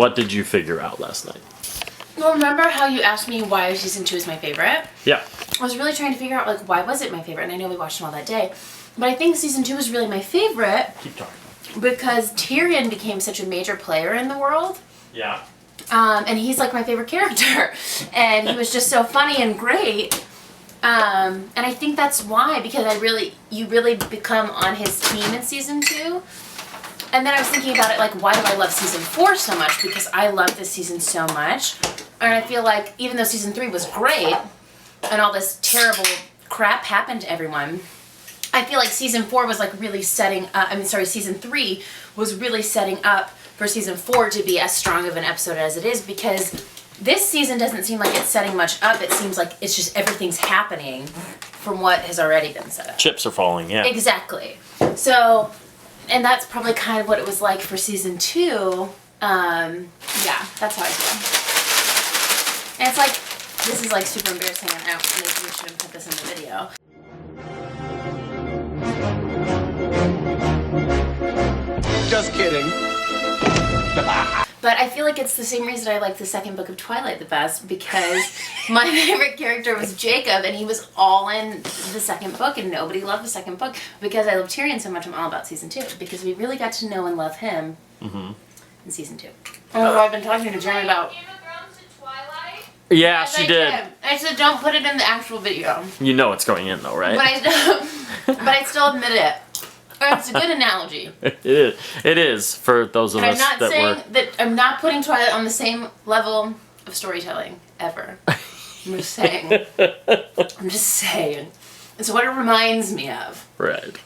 what did you figure out last night? Well, remember how you asked me why season 2 is my favorite? Yeah. I was really trying to figure out, like, why was it my favorite? And I know we watched them all that day. But I think season 2 is really my favorite. Keep talking. Because Tyrion became such a major player in the world. Yeah. And he's, like, my favorite character. And he was just so funny and great. And I think that's why, because you really become on his team in season 2. And then I was thinking about it, like, why do I love season 4 so much? Because I love this season so much. And I feel like, even though season 3 was great, and all this terrible crap happened to everyone, I feel like season 4 was, like, really setting up, season 3 was really setting up for season 4 to be as strong of an episode as it is, because this season doesn't seem like it's setting much up. It seems like it's just everything's happening from what has already been set up. Chips are falling, yeah. Exactly. So, and that's probably kind of what it was like for season 2. Yeah, that's how I feel. And it's like, this is like super embarrassing, and I don't maybe we should have put this in the video. Just kidding. But I feel like it's the same reason I like the second book of Twilight the best, because my favorite character was Jacob, and he was all in the second book, and nobody loved the second book. Because I love Tyrion so much, I'm all about season 2, because we really got to know and love him in season 2. Oh, I've been talking to Jeremy about... Yeah, she did. I said don't put it in the actual video. You know it's going in though, right? But I still admit it. It's a good analogy. It is for those of us that were... I'm not putting Twilight on the same level of storytelling, ever. I'm just saying. It's what it reminds me of. Right.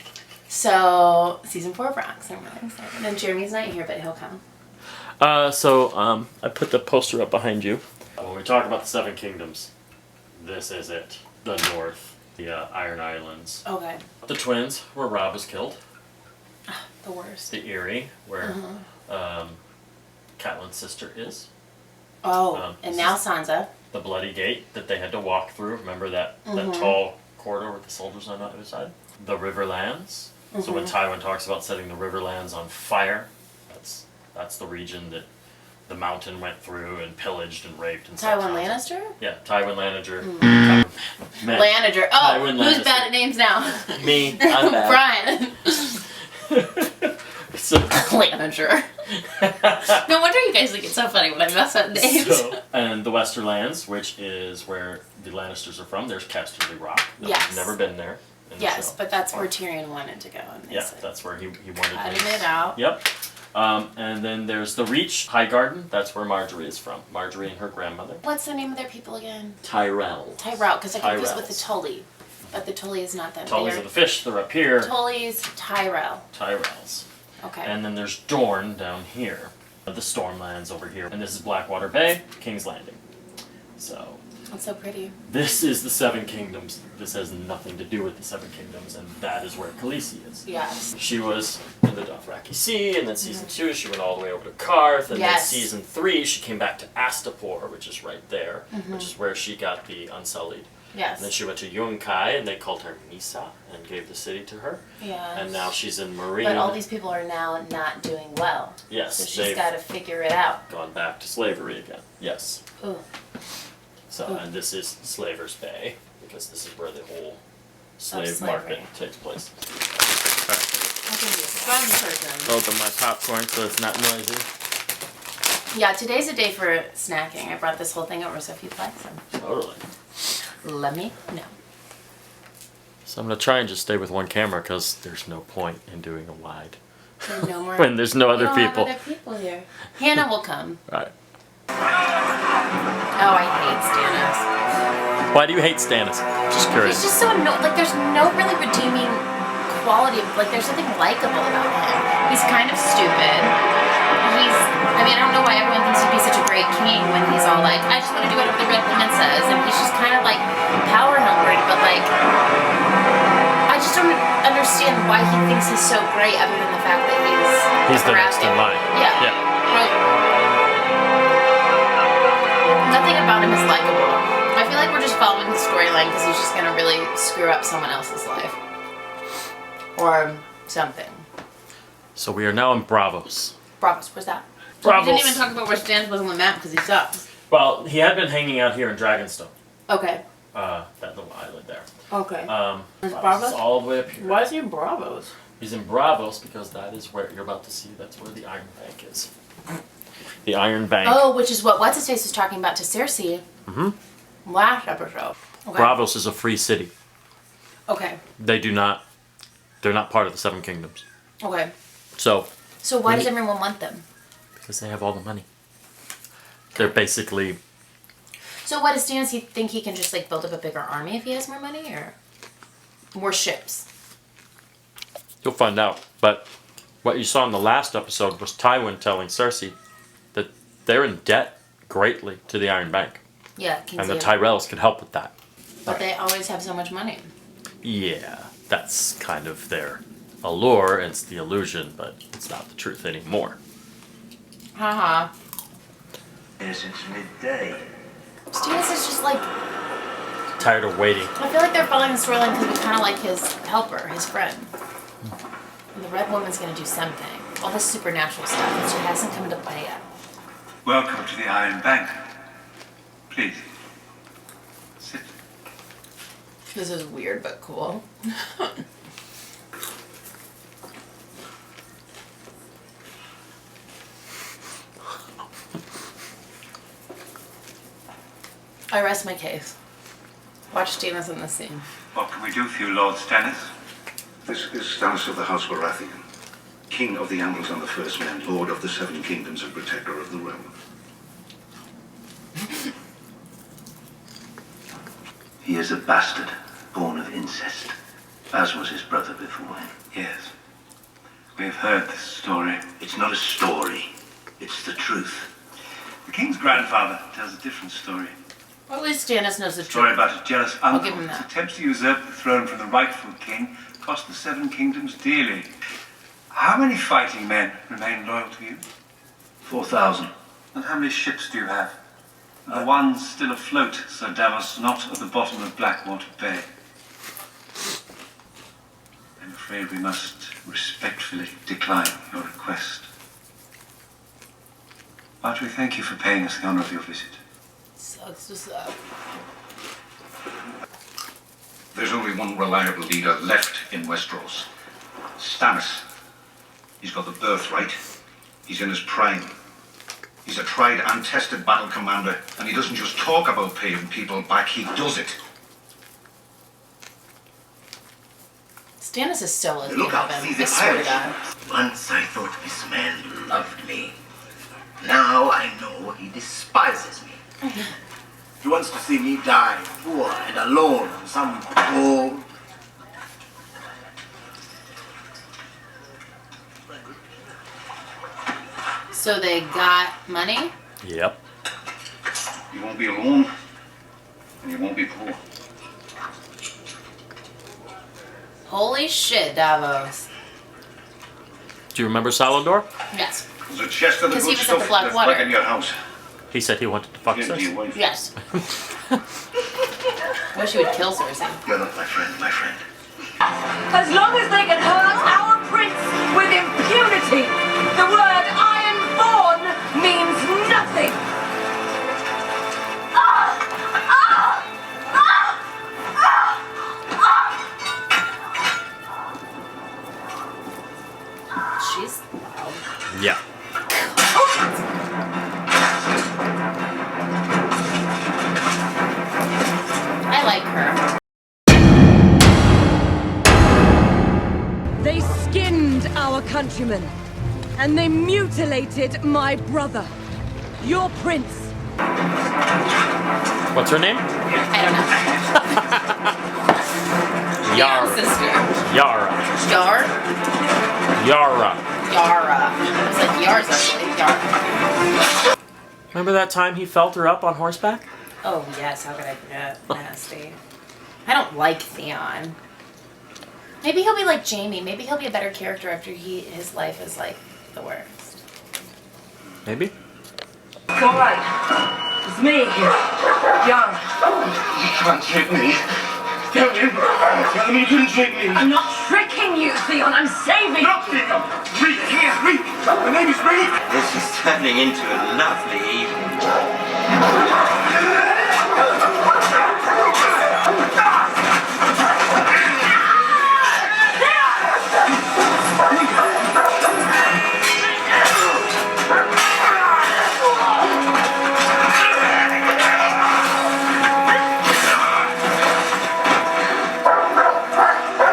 So, season 4 of Rocks. I'm really excited. And Jeremy's not here, but he'll come. I put the poster up behind you. When we talk about the Seven Kingdoms, this is it. The North, the Iron Islands. Okay. The Twins, where Robb was killed. The worst. The Eyrie, where Catelyn's sister is. Oh, and now Sansa. The Bloody Gate that they had to walk through. Remember that tall corridor with the soldiers on the other side? The Riverlands. So when Tywin talks about setting the Riverlands on fire, that's the region that the Mountain went through and pillaged and raped and Tywin Lannister? Yeah, Tywin Lannister. Lanniger. Oh, Tywin who's Lannister. bad at names now? Me. I'm bad. Brian. Lanniger. No wonder you guys think it's so funny when I mess up names. And the Westerlands, which is where the Lannisters are from. There's Casterly Rock. I've never been there. Yes, but that's where Tyrion wanted to go. Yeah, that's where he wanted to go. Cutting it out. Yep. And then there's the Reach, Highgarden. That's where Marjorie is from. Marjorie and her grandmother. What's the name of their people again? Tyrell. Tyrell, because I confused with the Tully. But the Tully is not them. Tullys are the fish. They're up here. Tully's Tyrell. Tyrells. Okay. And then there's Dorne down here. The Stormlands over here. And this is Blackwater Bay, King's Landing. So... That's so pretty. This is the Seven Kingdoms. This has nothing to do with the Seven Kingdoms, and that is where Khaleesi is. Yes. She was in the Dothraki Sea, and then season 2 she went all the way over to Karth, and then season 3 she came back to Astapor, which is right there, which is where she got the Unsullied. Yes. And then she went to Yunkai, and they called her Misa, and gave the city to her. Yes. And now she's in Marine. But all these people are now not doing well. Yes. So she's got to figure it out. Gone back to slavery again. Yes. Ooh. So, and this is Slaver's Bay, because this is where the whole slave market takes place. I can be a fun person. Open my popcorn so it's not noisy. Yeah, today's a day for snacking. I brought this whole thing over so if you'd like some. Totally. Let me know. So I'm going to try and just stay with one camera because there's no point in doing a wide. No more. When there's no other people. Have other people here. Hannah will come. Alright. Oh, I hate Stannis. Why do you hate Stannis? Just curious. He's just so annoying. Like, there's no really redeeming quality. Like, there's nothing likable about him. He's kind of stupid. I don't know why everyone thinks he'd be such a great king when he's all like, I just want to do whatever the Red Woman says. And he's just kind of like power hungry, but like, I just don't understand why he thinks he's so great other than the fact that he's the next in line. Yeah. Right. Nothing about him is likable. I feel like we're just following the storyline because he's just going to really screw up someone else's life. Or something. So we are now in Bravos. Bravos, where's that? We didn't even talk about where Stannis was on the map because he sucks. Well, he had been hanging out here in Dragonstone. Okay. That little island there. Okay. Bravos? All the way up here. Why is he in Bravos? He's in Bravos because that is where you're about to see. That's where the Iron Bank is. The Iron Bank. Oh, which is what What's His Face was talking about to Cersei. Last episode. Okay. Bravos is a free city. Okay. They're not part of the Seven Kingdoms. Okay. So why does everyone want them? Because they have all the money. They're basically... So what does Stannis think he can just like build up a bigger army if he has more money, or more ships? You'll find out. But what you saw in the last episode was Tywin telling Cersei that they're in debt greatly to the Iron Bank. Yeah, and the Tyrells can help with that. But they always have so much money. Yeah, that's kind of their allure, it's the illusion, but it's not the truth anymore. Haha. Since midday. Stannis is just like... Tired of waiting. I feel like they're following the storyline because we kind of like his helper, his friend. And the Red Woman's going to do something. All this supernatural stuff, which hasn't come into play yet. Welcome to the Iron Bank. Please, sit. This is weird but cool. I rest my case. Watch Stannis in this scene. What can we do for you, Lord Stannis? This is Stannis of the House Baratheon, King of the Andals and the First Men, Lord of the Seven Kingdoms and Protector of the Realm. He is a bastard, born of incest, as was his brother before him. Yes. We have heard this story. It's not a story, it's the truth. The king's grandfather tells a different story. Well, at least Stannis knows the Story truth. about a jealous I'll uncle give him whose that. attempts to usurp the throne from the rightful king cost the Seven Kingdoms dearly. How many fighting men remain loyal to you? 4,000. And how many ships do you have? The one still afloat, Sir Davos, not at the bottom of Blackwater Bay. I'm afraid we must respectfully decline your request. But we thank you for paying us the honor of your visit. Sucks to suck. There's only one reliable leader left in Westeros. Stannis. He's got the birthright. He's in his prime. He's a tried and tested battle commander, and he doesn't just talk about paying people back, he does it. Stannis is so lucky to Look out, have see him. the I swear to pirates. God. Once I thought this man loved me. Now I know he despises me. He wants to see me die, poor and alone on some gold. So they got money? Yep. You won't be alone, and you won't be poor. Holy shit, Davos. Do you remember Salador? Yes. There's a chest of the 'Cause he good was at the stuff Black that's Water. back in your house. He said he wanted to fuck Give it to your Cersei. wife. Yes. Wish he would kill Cersei. You're not my friend, my friend. As long as they can hurt our prince with impunity, the word Ironborn means nothing. She's loud. Yeah. I like her. They skinned our countrymen, and they mutilated my brother, your prince. What's her name? I don't know. Yara. Sister. Yara. Yar? Yara. Yara. It was like Yar's actually. Yara. Remember that time he felt her up on horseback? Oh yes, how could I forget? Nasty. I don't like Theon. Maybe he'll be like Jamie. Maybe he'll be a better character after his life is like the worst. Maybe. It's all right. It's me, Young. You can't hit me. Tell him. Tell him he couldn't trick me. I'm not tricking you, Theon. I'm saving you. Not Theon. Reek. Here, Reek. My name is Reek. This is turning into a lovely evening.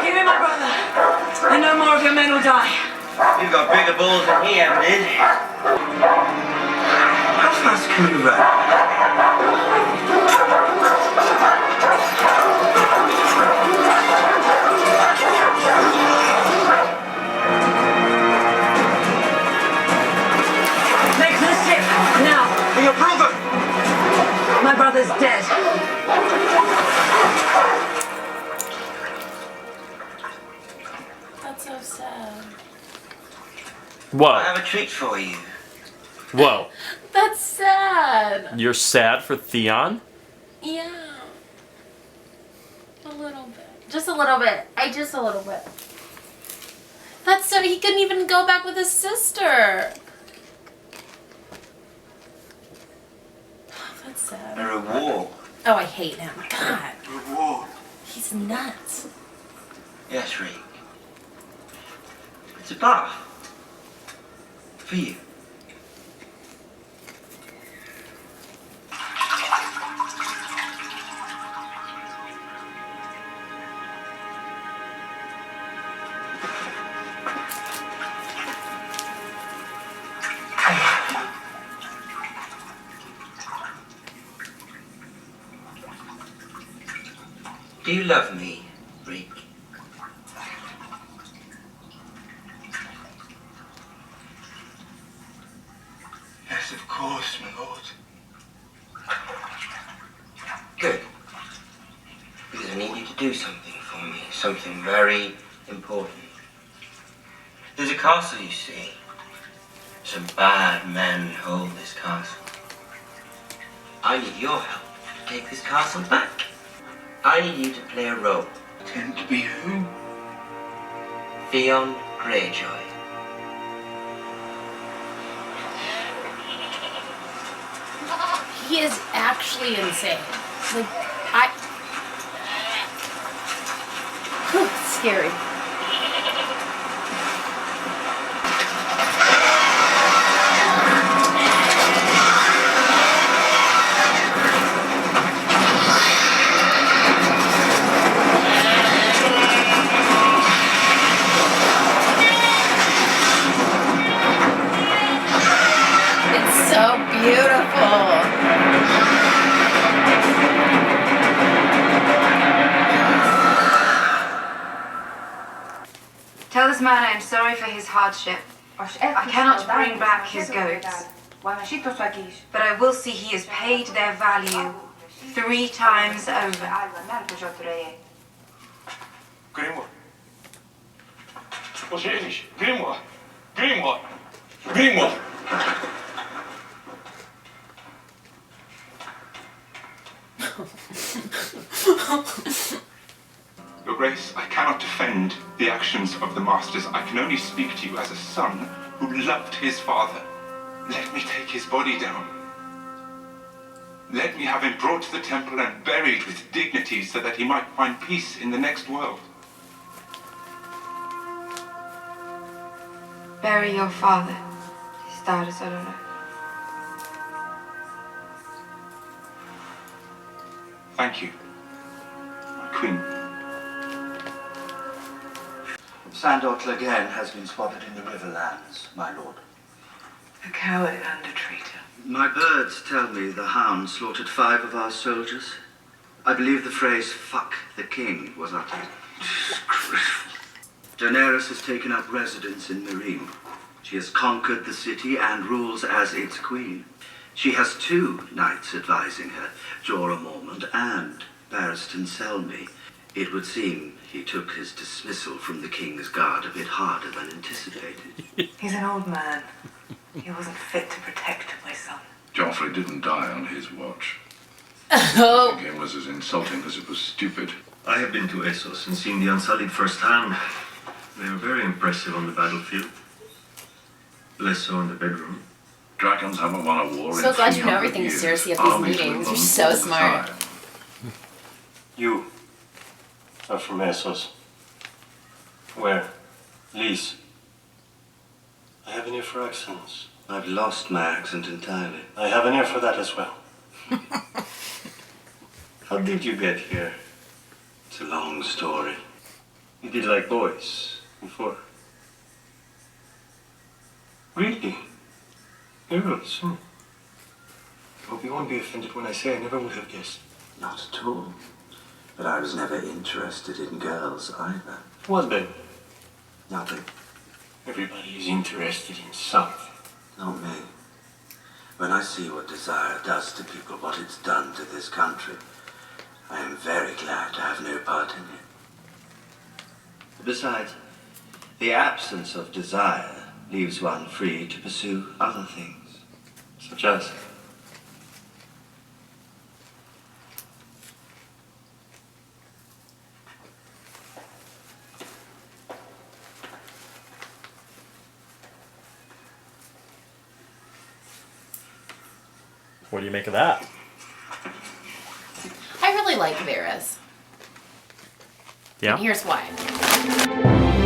Give me my brother, and no more of your men will die. You've got bigger balls than he ever did. How fast can you run? Make for the ship, now. Your brother. My brother's dead. That's so sad. I Whoa. have a treat for you. Whoa. That's sad. You're sad for Theon? Yeah. A little bit. Just a little bit. Just a little bit. That's so he couldn't even go back with his sister. That's sad. A reward. Oh, I hate him. God. Reward. He's nuts. Yes, Reek. It's a bath. For you. Do you love me, Reek? Yes, of course, my lord. Good. Because I need you to do something for me. Something very important. There's a castle, you see. Some bad men hold this castle. I need your help to take this castle back. I need you to play a role. Pretend to be who? Theon Greyjoy. He is actually insane. Like, it's scary. It's so beautiful. Tell this man I am sorry for his hardship. I cannot bring back his goats, but I will see he has paid their value 3 times over. Grimoire. Wat is het? Grimoire. Grimoire. Grimoire. Your Grace, I cannot defend the actions of the masters. I can only speak to you as a son who loved his father. Let me take his body down. Let me have him brought to the temple and buried with dignity so that he might find peace in the next world. Bury your father. Thank you, my queen. Sandor Clegane has been spotted in the Riverlands, my lord. A coward and a traitor. My birds tell me the hound slaughtered 5 of our soldiers. I believe the phrase, "fuck the king," was uttered. Daenerys has taken up residence in Meereen. She has conquered the city and rules as its queen. She has 2 knights advising her, Jorah Mormont and Barristan Selmy. It would seem he took his dismissal from the king's guard a bit harder than anticipated. He's an old man. He wasn't fit to protect my son. Joffrey didn't die on his watch. Oh. The game was as insulting as it was stupid. I have been to Essos and seen the Unsullied firsthand. They are very impressive on the battlefield. Less so in the bedroom. Dragons haven't won a war So in glad you know 300 everything, years. Cersei, at these Armies meetings. will You're run so all the smart. time. You are from Essos. Where? Lys. I have an ear for accents. I've lost my accent entirely. I have an ear for that as well. How did you get here? It's a long story. You did like boys before. Really? Girls, hmm. I hope you won't be offended when I say I never would have guessed. Not at all. But I was never interested in girls either. What then? Nothing. Everybody is interested in something. Not me. When I see what desire does to people, what it's done to this country, I am very glad to have no part in it. Besides, the absence of desire leaves one free to pursue other things. Such as? What do you make of that? I really like Varys. Yeah. And here's why.